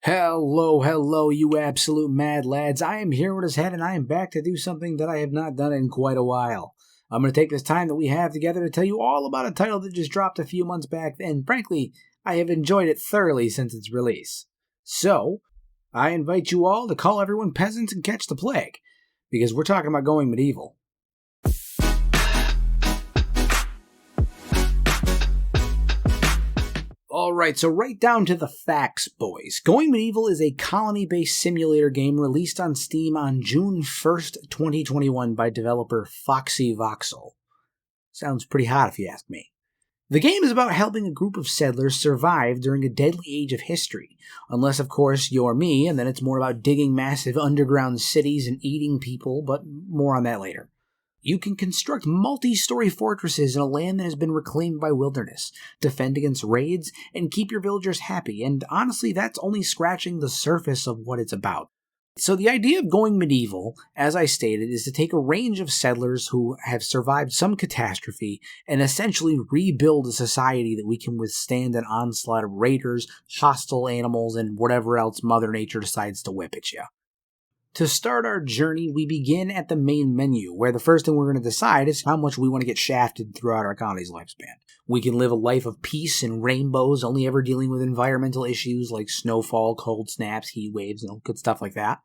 Hello, you absolute mad lads. I am here with his head, and I am back to do something that I have not done in quite a while. I'm going to take this time that we have together to tell you all about a title that just dropped a few months back, and frankly, I have enjoyed it thoroughly since its release. So, I invite you all to call everyone peasants and catch the plague, because we're talking about going medieval. Alright, so right down to the facts, boys. Going Medieval is a colony-based simulator game released on Steam on June 1st, 2021 by developer Foxy Voxel. Sounds pretty hot if you ask me. The game is about helping a group of settlers survive during a deadly age of history. Unless, of course, you're me, and then it's more about digging massive underground cities and eating people, but more on that later. You can construct multi-story fortresses in a land that has been reclaimed by wilderness, defend against raids, and keep your villagers happy, and honestly, that's only scratching the surface of what it's about. So the idea of going medieval, as I stated, is to take a range of settlers who have survived some catastrophe and essentially rebuild a society that we can withstand an onslaught of raiders, hostile animals, and whatever else Mother Nature decides to whip at you. To start our journey, we begin at the main menu, where the first thing we're going to decide is how much we want to get shafted throughout our colony's lifespan. We can live a life of peace and rainbows, only ever dealing with environmental issues like snowfall, cold snaps, heat waves, good stuff like that.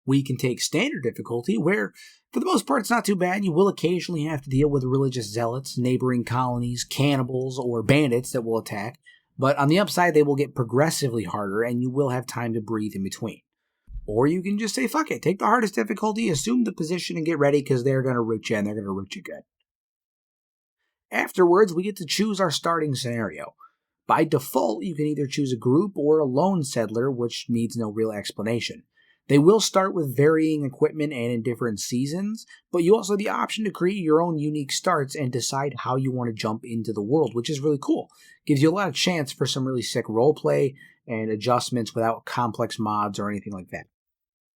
We can take standard difficulty, where, for the most part, it's not too bad. You will occasionally have to deal with religious zealots, neighboring colonies, cannibals, or bandits that will attack, but on the upside, they will get progressively harder, and you will have time to breathe in between. Or you can just say, fuck it, take the hardest difficulty, assume the position, and get ready because they're going to root you, and they're going to root you good. Afterwards, we get to choose our starting scenario. By default, you can either choose a group or a lone settler, which needs no real explanation. They will start with varying equipment and in different seasons, but you also have the option to create your own unique starts and decide how you want to jump into the world, which is really cool. Gives you a lot of chance for some really sick roleplay and adjustments without complex mods or anything like that.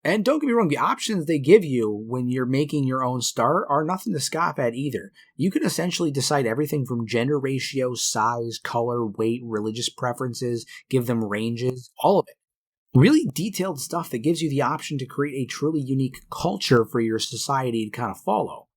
And don't get me wrong, the options they give you when you're making your own start are nothing to scoff at either. You can essentially decide everything from gender ratio, size, color, weight, religious preferences, give them ranges, all of it. Really detailed stuff that gives you the option to create a truly unique culture for your society to kind of follow.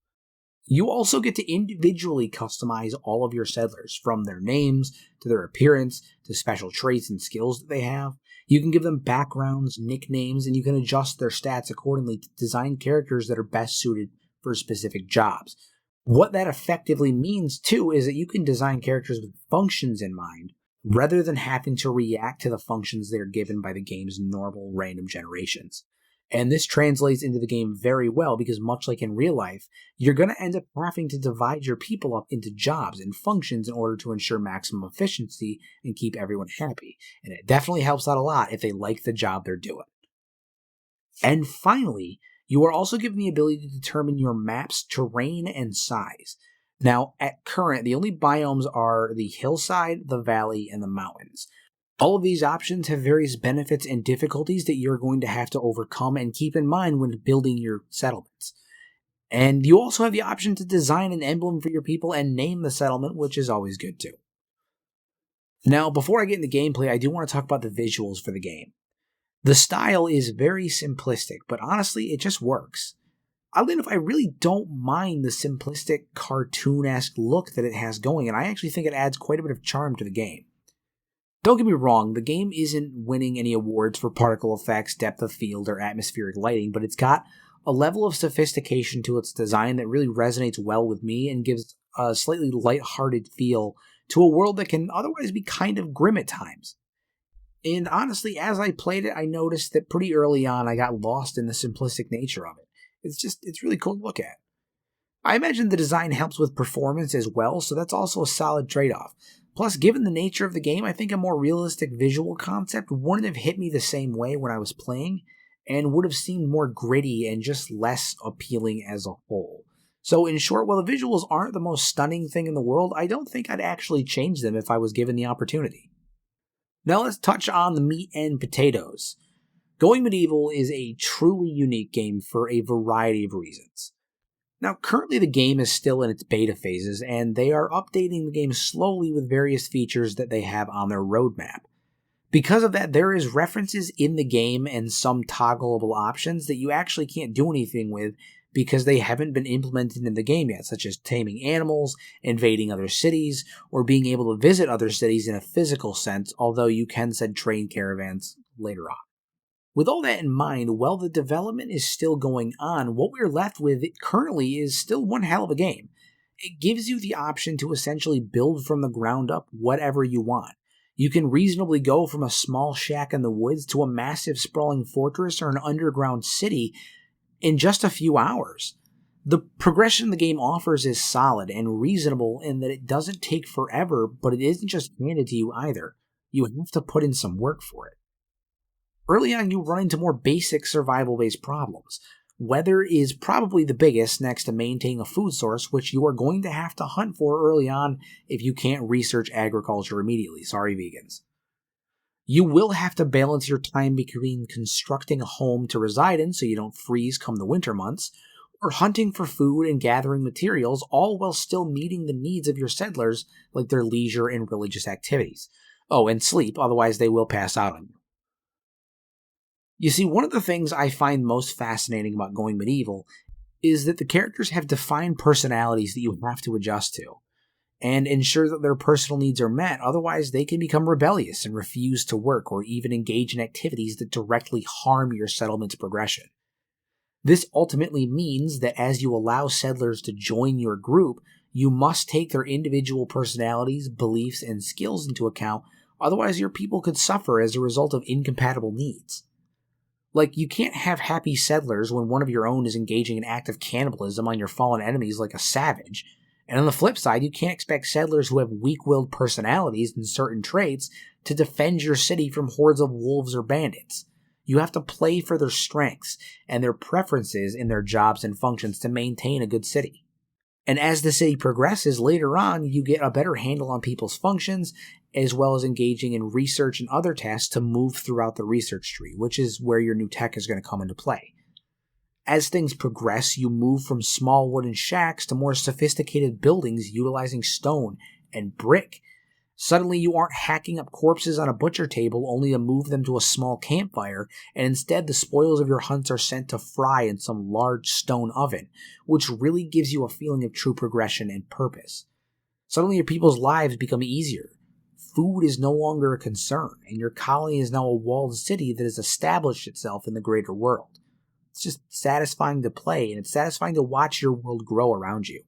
You also get to individually customize all of your settlers, from their names, to their appearance, to special traits and skills that they have. You can give them backgrounds, nicknames, and you can adjust their stats accordingly to design characters that are best suited for specific jobs. What that effectively means, too, is that you can design characters with functions in mind, rather than having to react to the functions they are given by the game's normal random generations. And this translates into the game very well because, much like in real life, you're going to end up having to divide your people up into jobs and functions in order to ensure maximum efficiency and keep everyone happy. And it definitely helps out a lot if they like the job they're doing. And finally, you are also given the ability to determine your map's terrain and size. Now, at current, the only biomes are the hillside, the valley, and the mountains. All of these options have various benefits and difficulties that you're going to have to overcome and keep in mind when building your settlements. And you also have the option to design an emblem for your people and name the settlement, which is always good too. Now, before I get into gameplay, I do want to talk about the visuals for the game. The style is very simplistic, but honestly, it just works. Oddly enough, I really don't mind the simplistic, cartoon-esque look that it has going, and I actually think it adds quite a bit of charm to the game. Don't get me wrong, the game isn't winning any awards for particle effects, depth of field, or atmospheric lighting, but it's got a level of sophistication to its design that really resonates well with me and gives a slightly lighthearted feel to a world that can otherwise be kind of grim at times. And honestly, as I played it, I noticed that pretty early on I got lost in the simplistic nature of it. It's really cool to look at. I imagine the design helps with performance as well, so that's also a solid trade-off. Plus, given the nature of the game, I think a more realistic visual concept wouldn't have hit me the same way when I was playing, and would have seemed more gritty and just less appealing as a whole. So in short, while the visuals aren't the most stunning thing in the world, I don't think I'd actually change them if I was given the opportunity. Now let's touch on the meat and potatoes. Going Medieval is a truly unique game for a variety of reasons. Now, currently the game is still in its beta phases, and they are updating the game slowly with various features that they have on their roadmap. Because of that, there is references in the game and some toggleable options that you actually can't do anything with because they haven't been implemented in the game yet, such as taming animals, invading other cities, or being able to visit other cities in a physical sense, although you can send train caravans later on. With all that in mind, while the development is still going on, what we're left with currently is still one hell of a game. It gives you the option to essentially build from the ground up whatever you want. You can reasonably go from a small shack in the woods to a massive sprawling fortress or an underground city in just a few hours. The progression the game offers is solid and reasonable in that it doesn't take forever, but it isn't just handed to you either. You have to put in some work for it. Early on, you run into more basic survival-based problems. Weather is probably the biggest next to maintaining a food source, which you are going to have to hunt for early on if you can't research agriculture immediately. Sorry, vegans. You will have to balance your time between constructing a home to reside in so you don't freeze come the winter months, or hunting for food and gathering materials, all while still meeting the needs of your settlers, like their leisure and religious activities. Oh, and sleep, otherwise they will pass out on you. You see, one of the things I find most fascinating about going medieval is that the characters have defined personalities that you have to adjust to and ensure that their personal needs are met, otherwise they can become rebellious and refuse to work or even engage in activities that directly harm your settlement's progression. This ultimately means that as you allow settlers to join your group, you must take their individual personalities, beliefs, and skills into account, otherwise your people could suffer as a result of incompatible needs. Like, you can't have happy settlers when one of your own is engaging in active cannibalism on your fallen enemies like a savage. And on the flip side, you can't expect settlers who have weak-willed personalities and certain traits to defend your city from hordes of wolves or bandits. You have to play for their strengths and their preferences in their jobs and functions to maintain a good city. And as the city progresses later on, you get a better handle on people's functions, as well as engaging in research and other tasks to move throughout the research tree, which is where your new tech is going to come into play. As things progress, you move from small wooden shacks to more sophisticated buildings utilizing stone and brick. Suddenly you aren't hacking up corpses on a butcher table only to move them to a small campfire, and instead the spoils of your hunts are sent to fry in some large stone oven, which really gives you a feeling of true progression and purpose. Suddenly your people's lives become easier. Food is no longer a concern, and your colony is now a walled city that has established itself in the greater world. It's just satisfying to play, and it's satisfying to watch your world grow around you.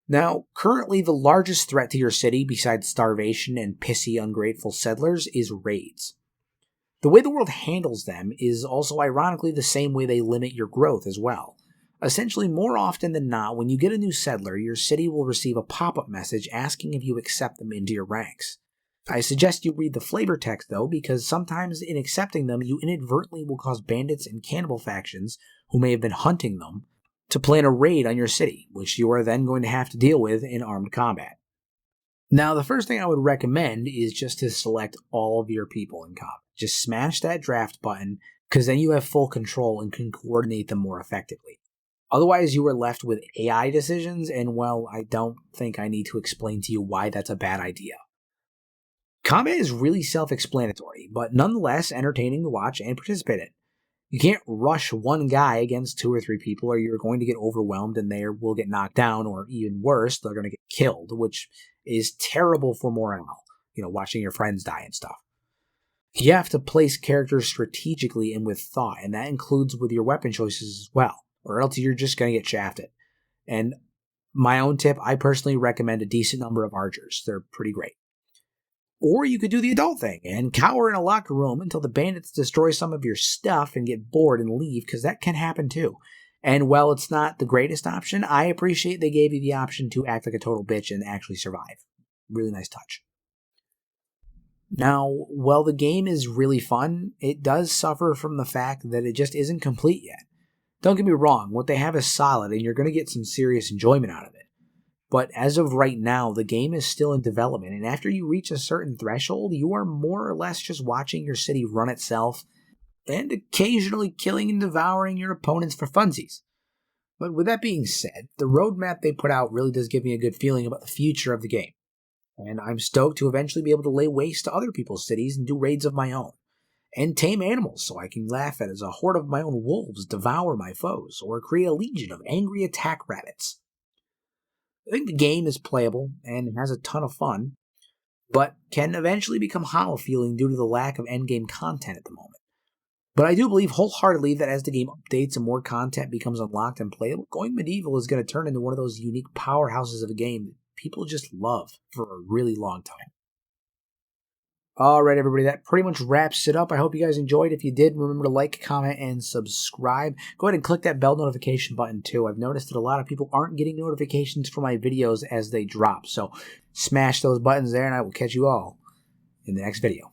Now, currently the largest threat to your city, besides starvation and pissy, ungrateful settlers, is raids. The way the world handles them is also ironically the same way they limit your growth as well. Essentially, more often than not, when you get a new settler, your city will receive a pop-up message asking if you accept them into your ranks. I suggest you read the flavor text, though, because sometimes in accepting them, you inadvertently will cause bandits and cannibal factions, who may have been hunting them, to plan a raid on your city, which you are then going to have to deal with in armed combat. Now, the first thing I would recommend is just to select all of your people in combat. Just smash that draft button, because then you have full control and can coordinate them more effectively. Otherwise, you are left with AI decisions, and well, I don't think I need to explain to you why that's a bad idea. Combat is really self-explanatory, but nonetheless entertaining to watch and participate in. You can't rush one guy against 2 or 3 people, or you're going to get overwhelmed and they will get knocked down, or even worse, they're going to get killed, which is terrible for morale, watching your friends die and stuff. You have to place characters strategically and with thought, and that includes with your weapon choices as well, or else you're just going to get shafted. And my own tip, I personally recommend a decent number of archers. They're pretty great. Or you could do the adult thing and cower in a locker room until the bandits destroy some of your stuff and get bored and leave, because that can happen too. And while it's not the greatest option, I appreciate they gave you the option to act like a total bitch and actually survive. Really nice touch. Now, while the game is really fun, it does suffer from the fact that it just isn't complete yet. Don't get me wrong, what they have is solid and you're going to get some serious enjoyment out of it. But as of right now, the game is still in development, and after you reach a certain threshold, you are more or less just watching your city run itself, and occasionally killing and devouring your opponents for funsies. But with that being said, the roadmap they put out really does give me a good feeling about the future of the game. And I'm stoked to eventually be able to lay waste to other people's cities and do raids of my own. And tame animals so I can laugh at as a horde of my own wolves devour my foes, or create a legion of angry attack rabbits. I think the game is playable and has a ton of fun, but can eventually become hollow feeling due to the lack of endgame content at the moment. But I do believe wholeheartedly that as the game updates and more content becomes unlocked and playable, going medieval is going to turn into one of those unique powerhouses of a game that people just love for a really long time. Alright, everybody, that pretty much wraps it up. I hope you guys enjoyed. If you did, remember to like, comment, and subscribe. Go ahead and click that bell notification button, too. I've noticed that a lot of people aren't getting notifications for my videos as they drop, so smash those buttons there, and I will catch you all in the next video.